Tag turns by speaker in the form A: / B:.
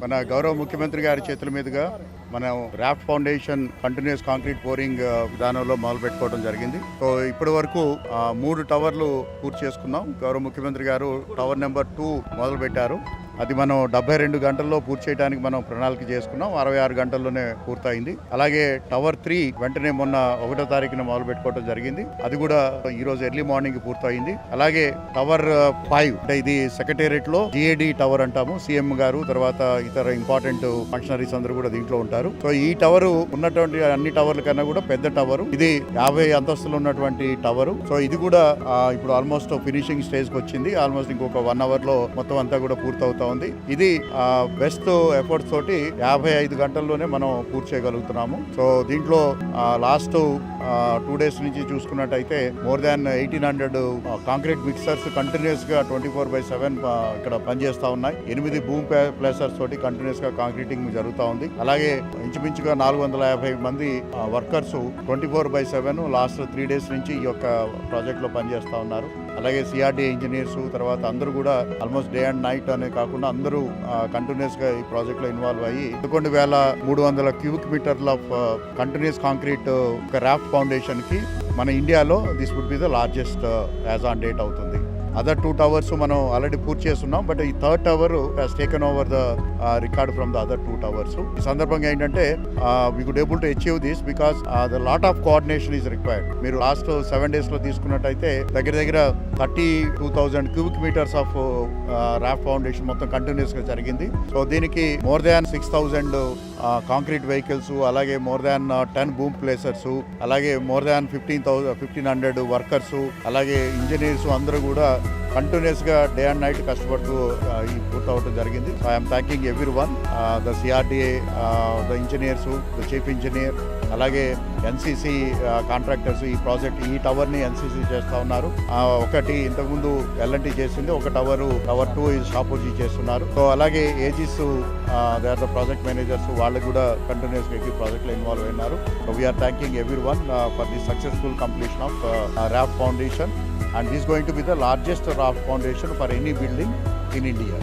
A: మన గౌరవ ముఖ్యమంత్రి గారి చేతుల మీదుగా మనం raft foundation continuous concrete pouring విధానంలో మొదలు పెట్టుకోవడం జరిగింది. సో ఇప్పటి వరకు 3 టవర్లు పూర్తి చేసుకున్నాం. గౌరవ ముఖ్యమంత్రి గారు టవర్ నెంబర్ 2 మొదలు పెట్టారు. అది మనం 72 గంటల్లో పూర్తి చేయడానికి మనం ప్రణాళిక చేసుకున్నాం. 66 గంటల్లోనే పూర్తయింది. అలాగే టవర్ 3 వెంటనే మొన్న 1వ తారీఖున మొదలు పెట్టుకోవడం జరిగింది. అది కూడా ఈ రోజు ఎర్లీ మార్నింగ్ పూర్తయింది. అలాగే టవర్ 5 అంటే ఇది సెక్రటేరియట్ లో GAD టవర్ అంటాము. సీఎం గారు తర్వాత ఇతర ఇంపార్టెంట్ ఫంక్షనరీస్ అందరూ కూడా దీంట్లో ఉంటారు. సో ఈ టవర్ ఉన్నటువంటి అన్ని టవర్ల కన్నా కూడా పెద్ద టవర్. ఇది 50 అంతస్తులు ఉన్నటువంటి టవర్. సో ఇది కూడా ఇప్పుడు ఆల్మోస్ట్ ఫినిషింగ్ స్టేజ్ కి వచ్చింది. ఆల్మోస్ట్ ఇంకొక 1 అవర్ లో మొత్తం అంతా కూడా పూర్తవుతా ఉంది. ఇది బెస్ట్ ఎఫర్ట్స్ తోటి 55 గంటల్లోనే మనం పూర్తి చేయగలుగుతున్నాము. సో దీంట్లో లాస్ట్ 2 డేస్ నుంచి చూసుకున్నట్టయితే more than 1800 concrete mixers continuous గా 24/7 ఇక్కడ పనిచేస్తా ఉన్నాయి. 8 బూమ్ ప్లేసర్స్ తోటి కంటిన్యూస్ గా కాంక్రీటింగ్ జరుగుతూ ఉంది. అలాగే ఇంచుమించుగా 450 మంది వర్కర్స్ 24/7 లాస్ట్ 3 డేస్ నుంచి ఈ యొక్క ప్రాజెక్ట్ లో పనిచేస్తా ఉన్నారు. అలాగే CRDA ఇంజనీర్స్ తర్వాత అందరూ కూడా ఆల్మోస్ట్ డే అండ్ నైట్ అనే కాకుండా అందరూ కంటిన్యూస్ గా ఈ ప్రాజెక్ట్ లో ఇన్వాల్వ్ అయ్యి 11,300 క్యూబిక్ మీటర్ల కంటిన్యూస్ కాంక్రీట్ రాఫ్ట్ ఫౌండేషన్ కి మన ఇండియాలో this would be the largest as on date అవుతుంది. అదర్ 2 టవర్స్ మనం ఆల్రెడీ పూర్తి చేస్తున్నాం. బట్ ఈ 3rd tower has taken over the record from the other 2 towers. ఈ సందర్భంగా ఏంటంటే we could able to achieve this because the lot of coordination is required. మీరు last 7 days లో తీసుకున్నట్టయితే దగ్గర 32,000 cubic metres of raft foundation మొత్తం continuous గా జరిగింది. సో దీనికి మోర్ దాన్ 6,000 కాంక్రీట్ వెహికల్స్, అలాగే మోర్ దాన్ 10 బూమ్ ప్లేసర్స్, అలాగే మోర్ దాన్ 1,500 వర్కర్స్, అలాగే ఇంజనీర్స్ అందరూ కూడా కంటిన్యూస్ గా డే అండ్ నైట్ కష్టపడుతూ ఈ పూర్తవడం జరిగింది. So I'm thanking every one, the CRDA, the engineers, the chief engineer, అలాగే NCC కాంట్రాక్టర్స్. ఈ ప్రాజెక్ట్ ఈ టవర్ ని NCC చేస్తా ఉన్నారు. ఒకటి ఇంతకుముందు L&T చేసింది, ఒక టవర్ 2 షాపూర్జీ చేస్తున్నారు. సో అలాగే Aegis they are the project managers, వాళ్ళు కూడా కంటిన్యూస్ గా ఈ ప్రాజెక్ట్ లో ఇన్వాల్వ్ అయినారు. So we are thanking everyone for the successful completion of raft foundation, and this is going to be the largest raft foundation for any building in India.